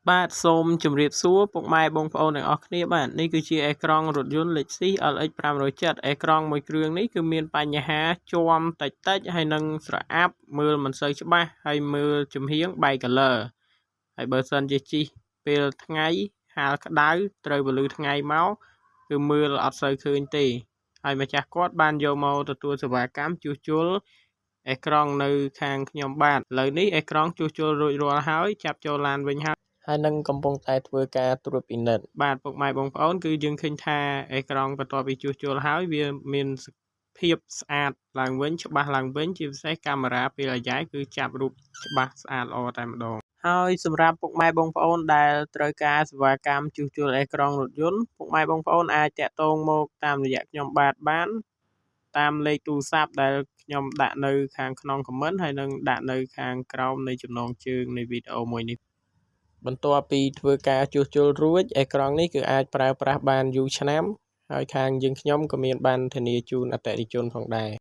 បាទសូមជម្រាបសួរពុកម៉ែបងប្អូនទាំងអស់គ្នាបាទនេះគឺជាអេក្រង់រថយន្ត Lexus LX 570អេក្រង់មួយគ្រឿងនេះគឺមានបញ្ហាជាំតិចហើយនឹងស្រអាប់មើលមិនសូវច្បាស់ហើយមើលចំហៀងបែក color ហើយបើសិនជាជីពេលថ្ងៃហាលក្តៅត្រូវពលឺថ្ងៃមកគឺមើលអត់សូវឃើញទេហើយម្ចាស់គាត់បានយកមកទទួលសេវាកម្មជួសជុលអេក្រង់នៅខាងខ្ញុំបាទឥឡូវនេះអេក្រង់ជួសជុលរួចរាល់ហើយចាប់ចូលឡានវិញហើយនឹងកំពុងតែធ្វើការត្រួតពិនិត្យបាទពុកម៉ែបងប្អូនគឺយើងឃើញថាអេក្រង់បន្ទាប់ពីជួសជុលហើយវាមានភាពស្អាតឡើងវិញច្បាស់ឡើងវិញជាពិសេសកាមេរ៉ាពេលអាយ៉ែគឺចាប់រូបច្បាស់ស្អាតល្អតែម្ដងហើយសម្រាប់ពុកម៉ែបងប្អូនដែលត្រូវការសេវាកម្មជួសជុលអេក្រង់រថយន្តពុកម៉ែបងប្អូនអាចតាក់ទងមកតាមរយៈខ្ញុំបាទបានតាមលេខទូរស័ព្ទដែលខ្ញុំដាក់នៅខាងក្នុង comment ហើយនឹងដាក់នៅខាងក្រោមនៃចំណងជើងនៃវីដេអូមួយនេះបន្ទាប់ពីធ្វើការជួសជុលរួចអេក្រង់នេះគឺអាចប្រើប្រាស់បានយូរឆ្នាំហើយខាងយើងខ្ញុំក៏មានបានធានាជូនអតិថិជនផងដែរ